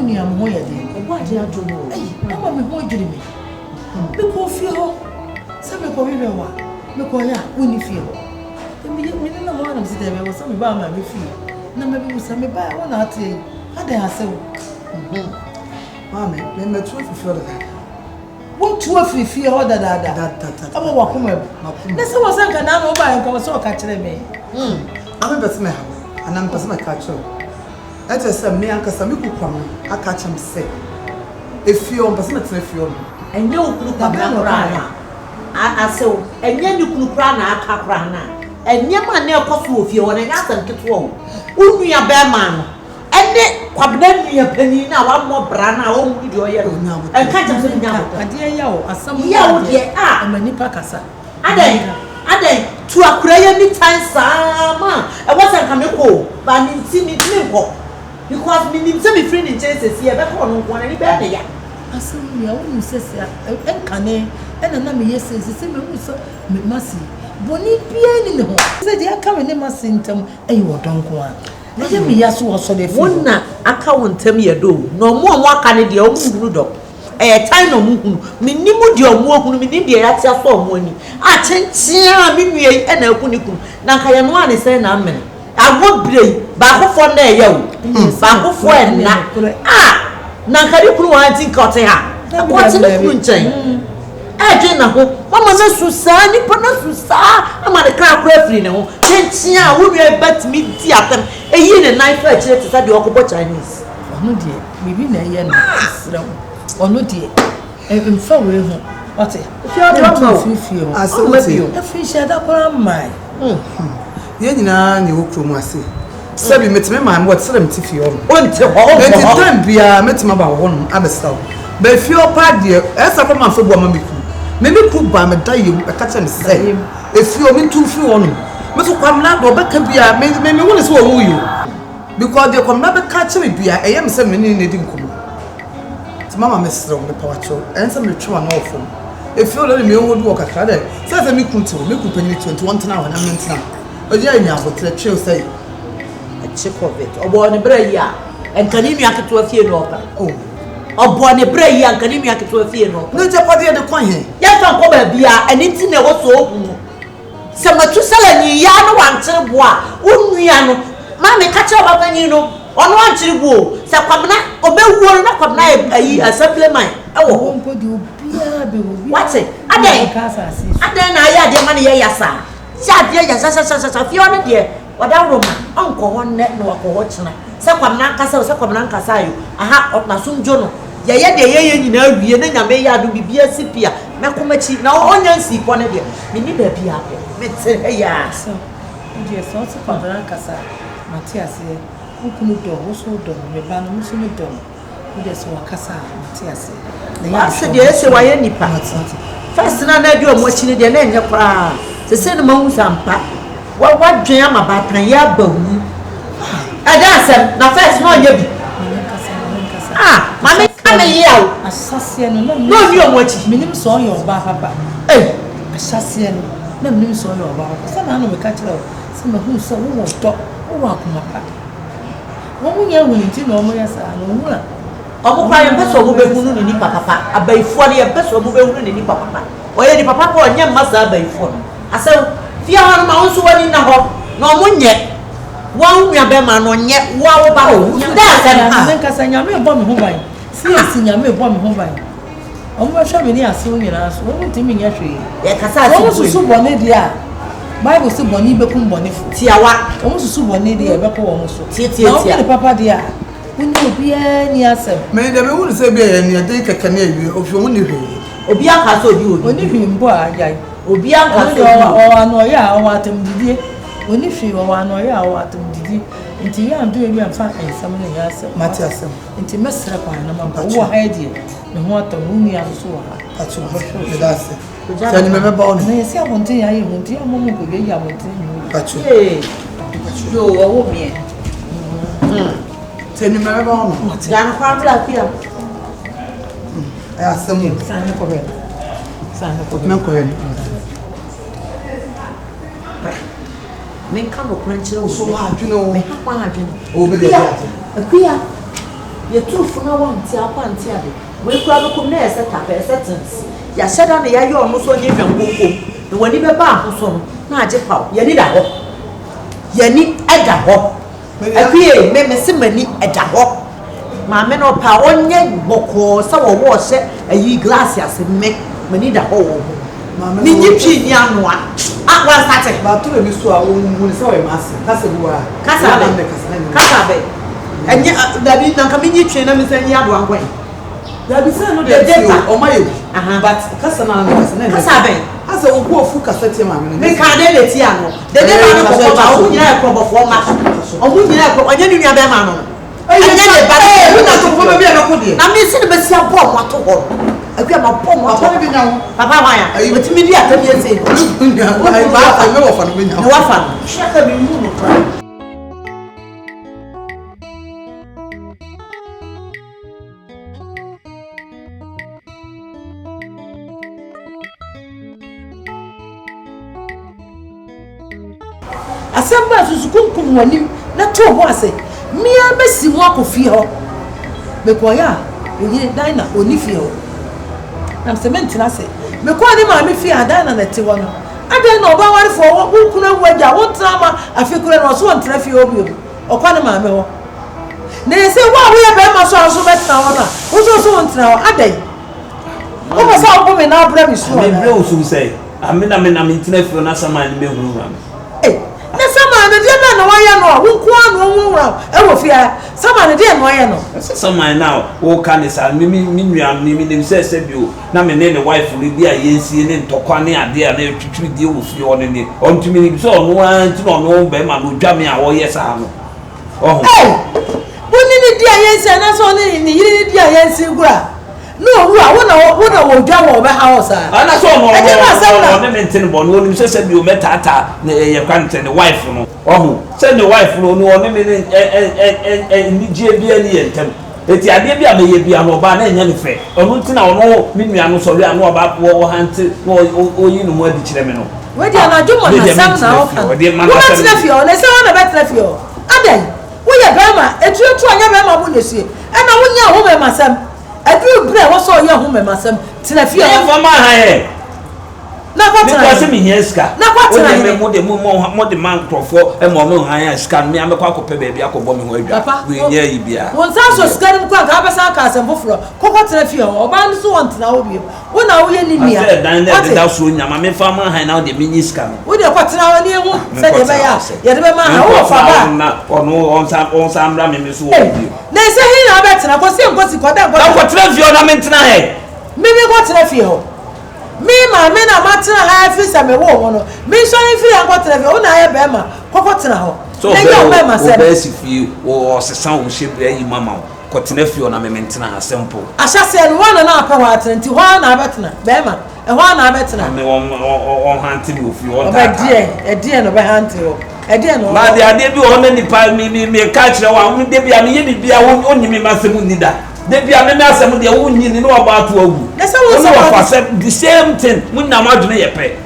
ni am ho ye de Obo ade adwo no eh ama me ho dwiri me me ko fie ho se me ko wiwe wa me ko ya woni fie ho me na mo anam sita me wo se me ba ma me fie na me bi se me ba wona ate ada ase wo mama me tu fie da won tu afifie ho da aba wa kuma na se wo se kan na no ba en ko so ka kire me ame bese me ha anam bese me ka kire ete se me anka se me kukwam aka chem se efie on bese me tena fie on enye okuru kwa na asew enye ni kuru kra na aka kra na enye ma na ekoso ofie wona nya asem keto wo unua be ma no ene kwabna nua pani na wa mo bra na wo mu di oye no enka jam se nya wo ade ya wo Asamoah ya wo de amani pa kasa ade tu akura ya ni time sama e wasa nka me ko ba ni ntimi ko because me ni ntimi free ni chances ye be ko no ko na ni be na ya Asamoah wo mu sese enkane ena na me yese se me hu so me masi boni bia ni ne ho se de aka me ne masi ntam ayi wo donko a na je me yaso wo so de fi wonna aka wo ntam ye do no mo aka ne de o mu hunu do time no mu hunu me ni mu de o mu hunu me ni de ya tia so o mu ani a chenchia me nue ena aku ni kunu na nka ye no ane se na amen ago brei ba ko fo na ye wo ba ko fo na na nka ri kunu wa anti nkote ha ko ti ne kunu nchen eje na ho mama na susa ni pa na susa ama de kra kra free ne ho chenchia wo nue batimi di atam eyi ne knife a chire tsa de okobo Chinese ono de bibi na ye na sira ono de mfa we ho ote fio do ma fifio asewoti afi shada kora mai ye nyina ne wo kromu ase sabi metime ma am what sere mti fie on onte ho enti time bia metime ba ho no abesaw ba fie opa de esa kwa man febu amabiku me ku ba me daye e ka che me say efie o me tu fie on me so kwam na do beka bia me woni so wo yo because de kwam na beka che me bia e yem se me ni di nkomo ti mama me sere me pawacho ense me twa na ofom efie o le me wodu o kakra de se me kunti me ku panyi 21 tena ho na me ntena o je anya abotre twe say Chikovit obo ne bra yi a enkani nua keto afie no opa obo ne bra yi a enkani nua keto afie no opa no je pode de kwan he ya fa ko ba bia eni ti na wo so ohu se matu sala ni ya no wankere bo a onua no ma me ka che baba nyi no ono wankere bo se kwamna obewuo na kwamna ayi assemblyman ewo wo mpo di obia be wo bi wate aden na ya de ma ne ya sa sha de ya sa fie ono de wada roma onko honne no wako china se kwamna nkasa se kwamna nkasa ayo aha na sumjo no ye de ye nyina awie na nyame ya do bibia sipia mekomachi na onya nsipo ne de meni ba bia ko mete ya so ndi so se kwamna nkasa Matias ye ukunu do wo so do me ba no muso me do ndi so wakasa Matias na ya se de se waye nipa first na na di o mo chi ne de na enye kra se ne mahu sampa wa dwen ama ba plan ya ba wu adasem na first no nya bi mama ame yawo asase no no ni o mo chi minim so yo ba papa asase no na minim so yo ba papa se na no me ka kire o se me hu so wo do wo akoma pa wo munya hu nti no mo ya sa no hu a omo kwa ye peso mo be hunu ni papa abaifo ne ye peso mo be hunu ni papa o ye ni papa ko nya masa abaifo ase fia hon ma won so wani na ho na omunye wa nua be ma no nye wa wo ba ho da se na nka sa nyame bo me ho ban si nyame bo me ho ban omo hwa me ni ase nyina so wo ntimi nya hwe ye kasa ase wo susu bo ne dia Bible say boni be kum boni fu tiawa omo susu bo ne dia be ko wo so tie na o papa dia woni obi ni asem me de me woni se bia ye ni de keke na ewie ofi wo ni hwe obi aka so obi oni hwe mbo ajai obi aka so o ano ya o atem didie oni hwe o ano ya o atem didie nti ya ndo ebi amfa ensam ne ya asem Matias nti mesra kwa na mamba wo ha die ne ho atam unu ya so wa acho me da se tani me ba ono na yesi abonte ya ye hunti amomo ko ye ya abonte ni acho yo wo mi tani me ba ono dan kwa bla pia Asamoah sana ko be me ko ye men kan no kranchire wo so wa adwene o me ha kwa adwene o be de akuya ye two for no one tia pantia we kura no kum na set up sentence ya sheda na ya yo no so nye hwemkoko no wani be ba ho so na age paw ye ni da ho ye ni eda ho akwie me se mani eda ho ma me no pa onye boko sa wo wo hye ayi glass ase me mani da ho wo ni nyipi ni anoa wa sate ba to be so a wo se we mase kasa buwa kasa be enye dabi na kama nyi twe na me se nyi ado ankwan dabi se no de data o maye but kasa na kasa be asa wo go fu kasa tie ma me ka de le tie ano de ba no ko ba o nyina e ko bo fo ma o mu nyina e ko onye ni nua be ma no enye de ba e na to fo be na ko de na me se be sia bo mo to ho akwa ma bo mo to be nya ho papa wa ya otimi di atami ese ai ba fa me wo fa no be nya no wa fa shaka bi mu no kra asamba susukunkum wanim na to ho ase mia besi ho akofie ho mekoya oyi Daina oni fie ho na cement na se mekoya ni ma me fie Daina na te ho no adan na oba ware fo wo kuna waja wo trama afikura no so ntra fie obi okwa ni ma me ho na se wa wo ye be ma so betra ho na wo so ntra ho adan wo ba sa wo me na abra mi so me bre o so say amena me na me ntina fie na sama ni me huru ram na sama na dia na waya no wo ko anu wo wura e wo fia sama na dia no waya no sama na wo ka ne sa mi nua mi nim se bio na me ne wife ni bi a yensie ne ntokwa ne ade a na twitwiri die wo fie one ne ontumi ni so no anti no be ma no dwa me a wo yes a no oh woni ni dia yensie na so ni yiri ni dia yensie gura no wura wo na wo dwa wo be house ana so no ne maintain bo no nim se bio metata ne ye kwante ne wife no oh se ne wife no ne me ni je bia ni yentem eti ade bia me ye bia no ba na enya ne fe onu ntina ono mi nua no so bia no oba wo hante no oyi no mo adi kire me no we dia na dwomo na sam na wo kan wo tina fie o na se wo na betra fie o adan wo ye bema etu anya bema bo nesie e na wo nya ho bema sam adu bre wo so ye ho bema sam tina fie e fa ma ha he na kwatra because me here ska na kwatra me mo de man crofo e mo me han ya ska me amekwa akopɛ baabi akɔbɔ me ho adwa we nya yi bia won sa so ska nim kwa ka besa ka asem foforo kwatra fie o ba nso won tena wo bi wo na wo ye ni nia ase dan da so nyama me fa ma han na wo de me nyi ska no wo de kwatra wo ni hu se de be ya ye de be ma ha wo fa ba na ono on sa amra me so wo bi na se hi na be tena ko se nkosi ko da kwatra fie o na me tena he me kwatra fie ho me ma me na matina ha fi sa me wo ho no me so ni fi an kwatra fie o na ye be ma kwatra ho so be si fi o sesan o shebre yi mama kwatra fie o na me tena ha simple asha se no wana na apa wa atenti ho na abetena be ma e ho na abetena me on hanti bi o fi o ta e no be hanti o e die no ma de ade bi o na nipa me ka kire wa me de bia me ye bibia o nyimi masem ni da de bia me asem de wo nyini no oba to agu na se wo so the same thing mun na madune ye pe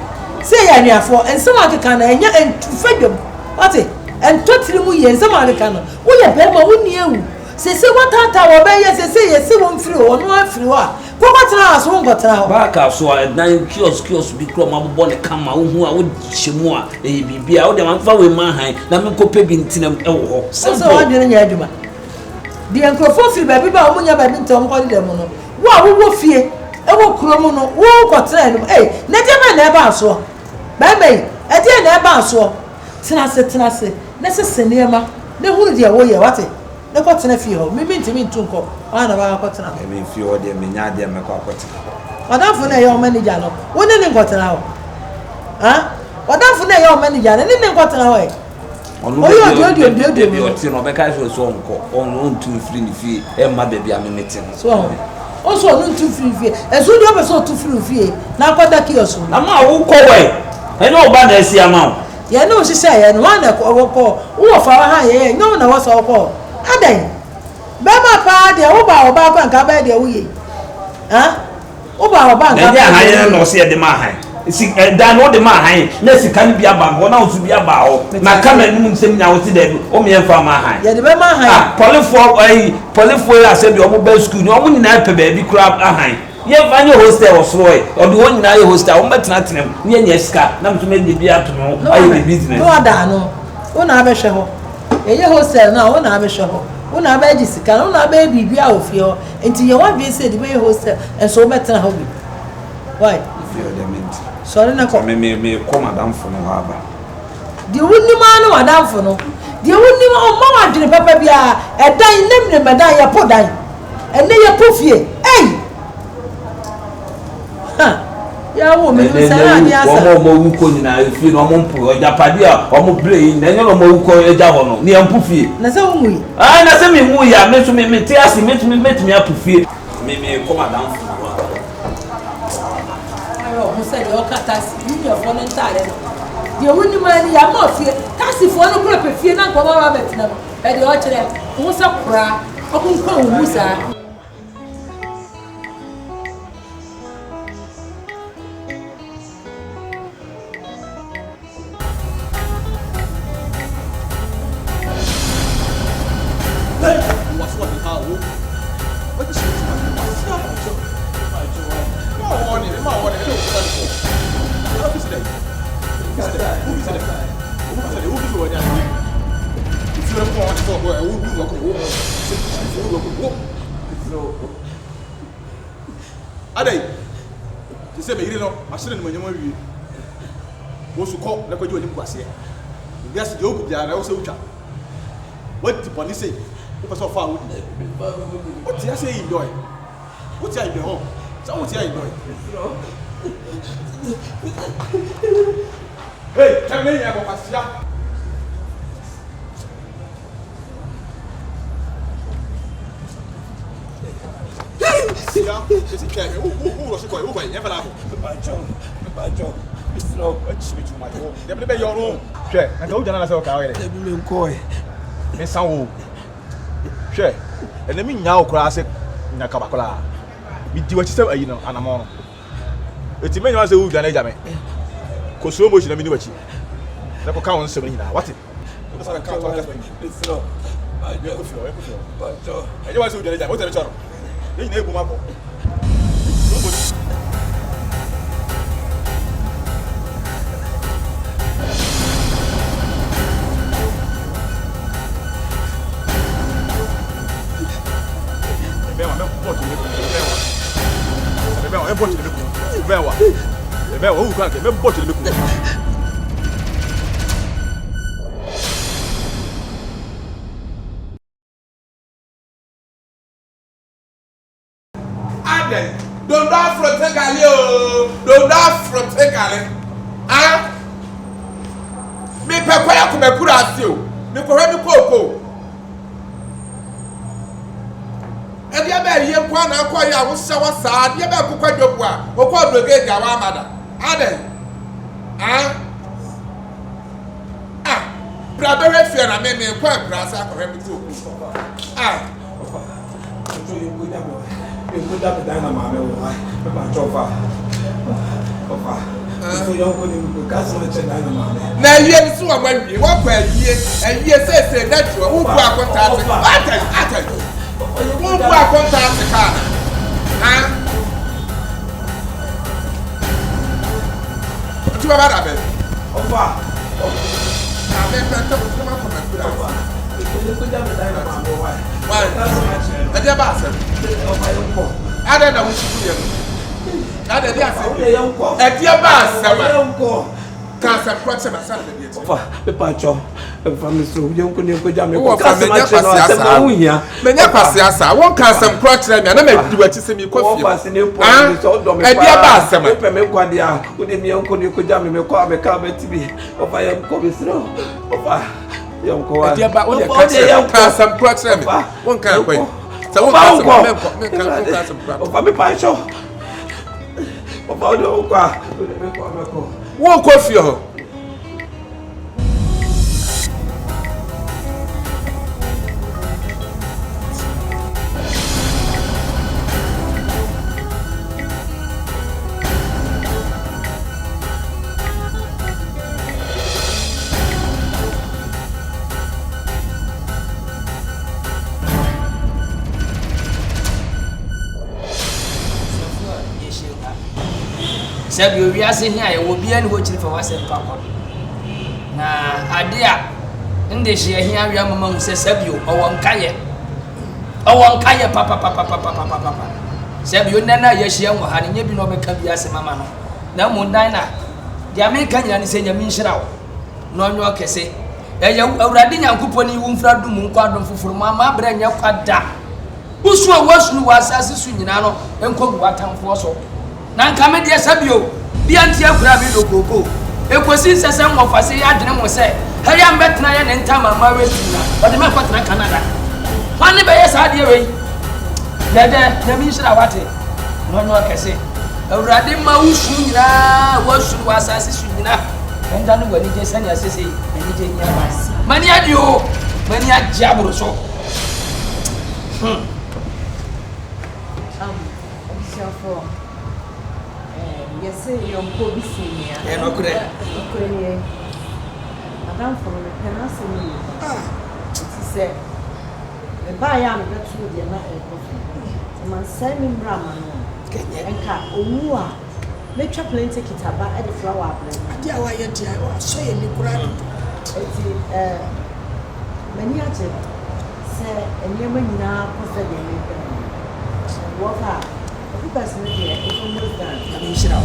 se ya nuafo ensem akeka na enya entufadwom wate entotiri mu ye ensem akeka no wo ye be ma wo ni ewu se watata wo be ye se ye se wo mfiri wo no afiri wo a kwakwatra aso ngotara ho ba ka so dan kiosk bi kro ma bobo ne kama wo hu a wo hyemu a e bibia wo de man fa we ma han na me kope bi ntinam e wo ho so wo adwene nya adwuma di enkrofo firi ba bi ba wo nya ba bi ntam ko de mo no wo fie e wo kuro mu no wo kwatra no na de ma na e ba aso ba ba e de na e ba aso tena se na se senema ne huru de wo ye wate na kwatra fie ho me ntimi ntunko ana ba kwatra me fie ho de me nya de me kwa kwatra wadanfo na ye o manager no wo ne ne kwatra ho ha wadanfo na ye o manager ne kwatra ho onu bi o ti no be ka so nko onu ntu firi ni fie e ma be bia me meti so o so onu ntu firi fie e so do be so tu firi fie na kwada kiosk na ma wo ko we e no ba na esi ama ye no sise ye no na ko wo fa ha ye nyo na wo so ko adan be ma pa de wo ba ko nka ba de wo ye ha wo ba nka na ya ha ye no se de ma ha si dan no de ma han na sika no bi aba ho na osu bi aba ho na kama num nsem nya wo ti da bi o me mfa ma han ye de be ma han polifo ya se bi o mo ba school ni o mo nyina pe ba bi kura ahan ye fanye hostel osoro e o de won nyina ye hostel o betena tenem ye nya sika na mto me de bi ato no ayi business no ada no wo na be hwe ho ye hostel na wo na be hwe ho wo na be ji sika wo na be bibi a ofie ho enti ye wa bi se de be hostel enso wo betena ho bi why sorry na ko me ko madam fo no ha ba di wonni ma no madam fo no di wonni ma o ma wa dwene papa bia edan nemne medan ye po dan ene ye po fie ha ya wo me no sara ni asa o mo wu ko nyina fie no mo mpo japade a o mo bre na enyo no mo wu ko eja ho no ni ampo fie na se wo mu na se me mu ya me so me te ase me apo fie me ko madam fo mo se de o katasi ni yo fo no ntare no de wonni ma ni ya ma fie kasi fo no kura pe fie na ko ba betina no e de o kire wo se kura o kun ko wo sa Adai, tu sais, mais il est là, machin ne m'a jamais vu. Moi, je crois que je vais aller me passer. Il y a ce dieu qui a aussi au chat. What the police say? Who pass off far? What you say in doy? What you in home? So what you in doy? Hey, come here, I'm going to esse que é o você foi o vai é falar bajo isso não é chibitu mais o deve be yoro hwe na ka o jana na se o ka o yere me nko e me san wo hwe ene mi nya o kura se nya ka bakola mi di wachi se ayi no anamo no eti me nya se o jana jame ko so mo shi na mi ni wachi na ko ka won se mi na what it so ka ka to it's no bajo ayi wa se o jana jame o tele choro ni na eguma ko Don't affronter CALI, oh! Don't affronter CALI. Ah? Me pekwaya kumekura asio. Me kohwe mi koko. Edi ebe ye kwa na akwa ya wo hya wasa. Edi ebe kokwa dwobu a, okwa brigade ya wa amada. Ade. Ah? Ah. Bra be refia na me kwa bra sa kohwe mi koko. Ah. Eu da Daina mame o ai ba chofa ofa so yo ko ni ka so che Daina mame na yie nso wa mawie wa kwa yie sese na tuwa wo bu akonta ate wo bu akonta ate ka ha tu ba da be ofa na me penta ko ma ko ma kura ofa ko da Daina mame o ai wa ade ba ase ofa yo ko ada na wo shikuru ye ada dia ase yo ko ade ba ase ma yo ko ka sa proche ma sa na be tie ofa be pa cho family so yo ko ni ko ja me wo ko ka se ma che no ase ma hu hia me nya kwase asa won ka asem proche na me di wachi se mi ko fie ofa se ne po ni so do me ade ba ase ma pe me kwa dia wo de mi yo ko ni ko ja me ko abe ka be ti bi ofa yo ko be sro ofa yo ko wa ade ba wo de ka asem proche na me won ka ko so won ka asem me ka asem proche ofa me pa cho ofa o de o kwa me ko won ko fie ho Sabi we are saying here will be any watching for us and papa. Na adia inde she here we are mama say sabi o won kaye papa. Sabi you nana ye she en wo ha ne bi no be ka bi ase mama no. Na mo Daina dia me kan ya ni se nya mi nhira wo. No nyo kese. E ya awrade nyankopon ni wo mfra dum nko adom foforo mama bra nya kwada. Usu a wasunu wasase su nyina no enko gu atamfo so. Na nka me de sabio bia ntia kura bi do koko ekosi sese nwofase ya adwene mo se heri ambetena ye ne ntama ma wetina ode me kwatena Canada wani be ye sa de we dede na mi shira wate no no kese awrade ma usu nyina wasu wasase su nyina enda no wani je sani asese ani je nya mani adio mani ajabro so Yes, you're going to see me. Yeah, no good. Madame from the Penasini. She said, the buyer and the two, they're not a coffee. Man, send me Brahman. And car, Omua. Make your plane take it about at the flower place. I dear, why you so in the crowd? Many of them say, and you may now post the water. Person here is almost done. I mean, shut up.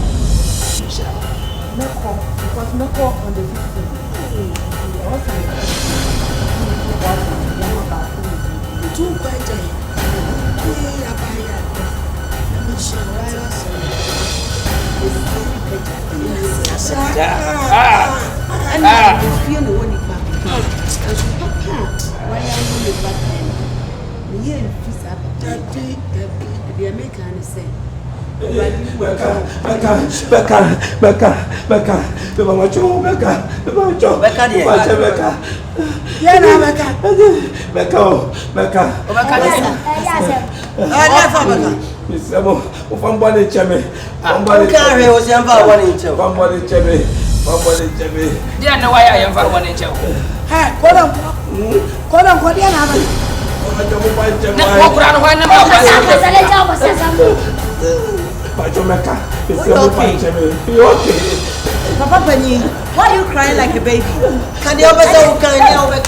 No call, because no call on the 15th. Two by day. The American say, Papa Penny, why are you crying like a baby? Can you open the can you open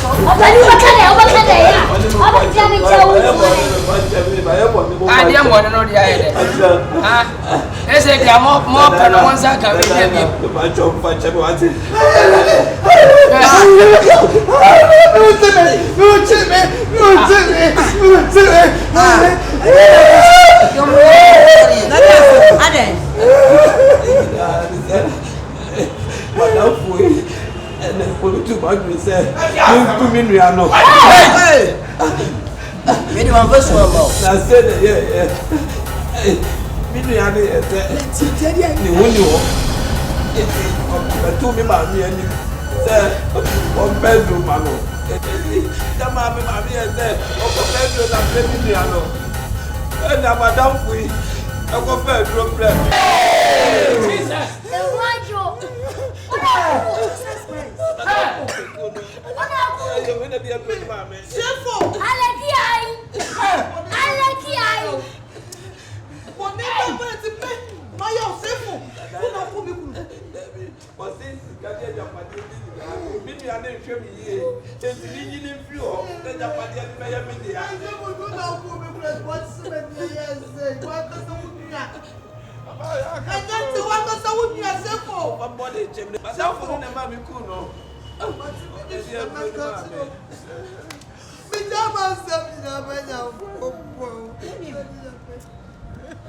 too much me say you me no Hey! Me the one verse one more. I said yeah me no ya say ni woni wo to me ma me ani say on bedroom ma no da ma me say on bedroom na play me no no and madam fui I go bedroom play Jesus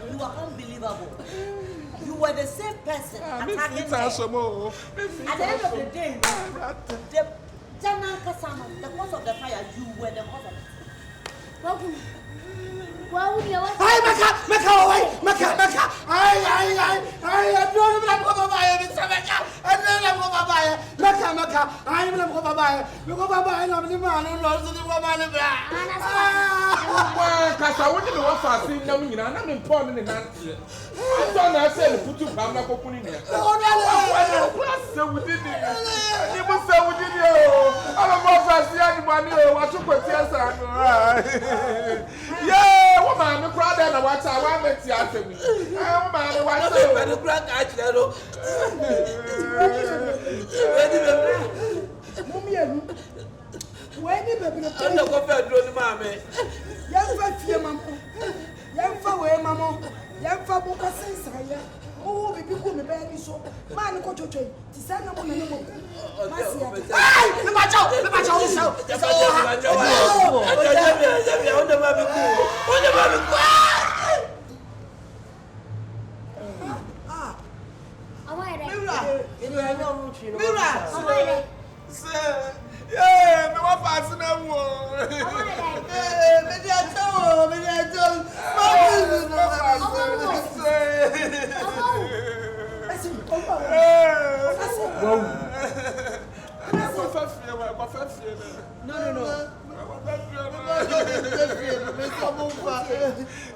You are unbelievable. You were the same person attacking me. At the end of the day, the cause of the fire, you were the cause of it. Why would you want to? Yeah, what man, the crowd and watch I want to see after me. Oh man, watch I the crowd catch that. When you baby, I'm not going to do mammy. Young for mamma, young for way, mamma, young for book of sense. Oh, we become a baby so. Man, go to trade. To send a woman. Yeah, me wa pass na wo.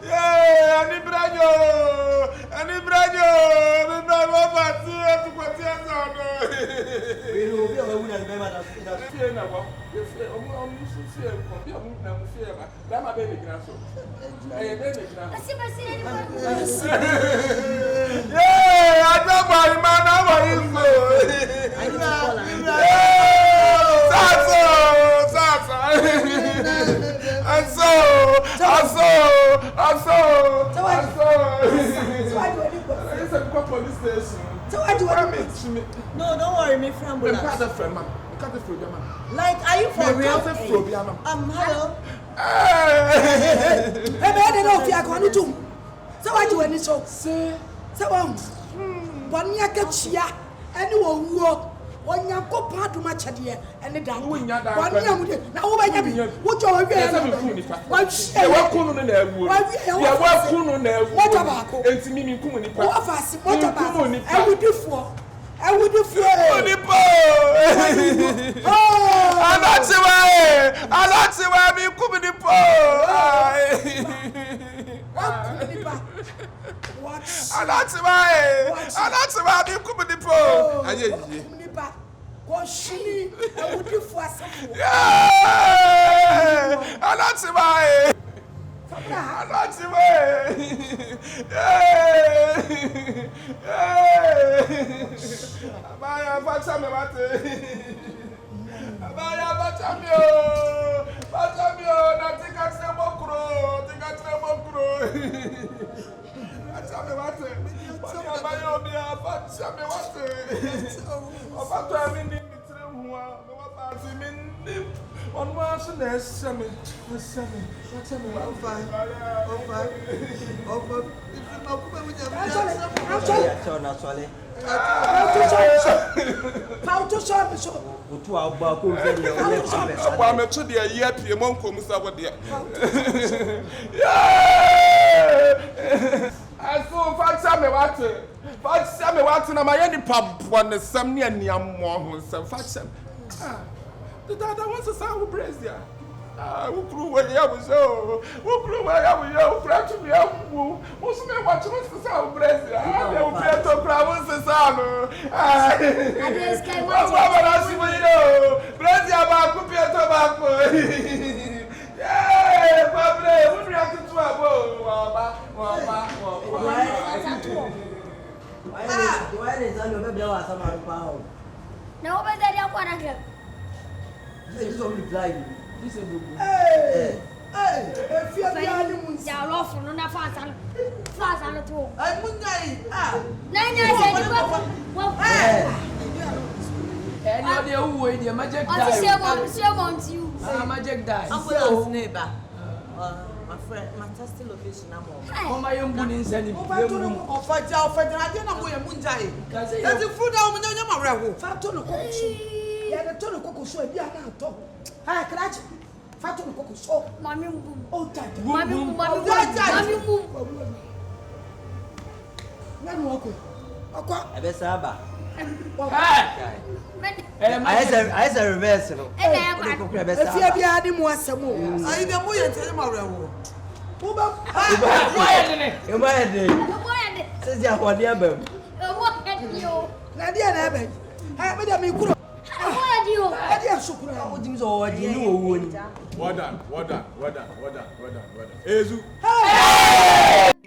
Yeah, ani branyo, me na wa pass tu ko ti aso. Fie na wo, fie omo fie ko bi omo na mo fie ba. Da ma be me gina so. Eh be me gina. Yeah, I don't worry man, I worry police station. So why do you want me? No, don't worry, me friend. Like, are you for real? Hello. Hey, I don't know if you are going to. So why do you want me so? So one year catch ya, anyone who one year go part to match at here and the down. 1 year with it. Now, what you what you what about it's me? What fast? What about I would do for. I would do for I'm not sure why me come the po. I'm not sure why me come the po. I would do for something. I'm not sure why. I'm not sure why. Abaya bacha me bacha mi o na tika tse mokro bacha me bate abaya mi bacha me bate obato mi ni tire huwa me wa party mi ni on wa so na same bacha me Ukru wa ya wuzo ukru wa ya wuyo fratu mi awu musume watch no sa Brazil ah u preto pra você sabe ABOSKE wa na si wo Brazil ba ku preto ba ko eh babre unu ya tutu abo wa ba why is that no be wa Asamoah pa ho na obe dari akwa na ke this is only blind. Hey, if you are the animals, they are off on a fast and to. I'm Mungai. Nanya said, anybody who way the magic die. You. Magic die. I'm neighbor. My friend, my testing location. I'm my own good insanity. I didn't know where Mungai. That's the food down when you're my Fatono coach. Yeah, the Tono Coco show. Yeah, now talk. Hi, Clutch. Fatono Coco show. Mammy, oh, Dad. Mammy, I said reverse. If you be adding more Asamoah, I am more than tomorrow. Says you are the other. Nadia Nabe. I made me grow. I am so proud. You know, well done. Ezu. Amen.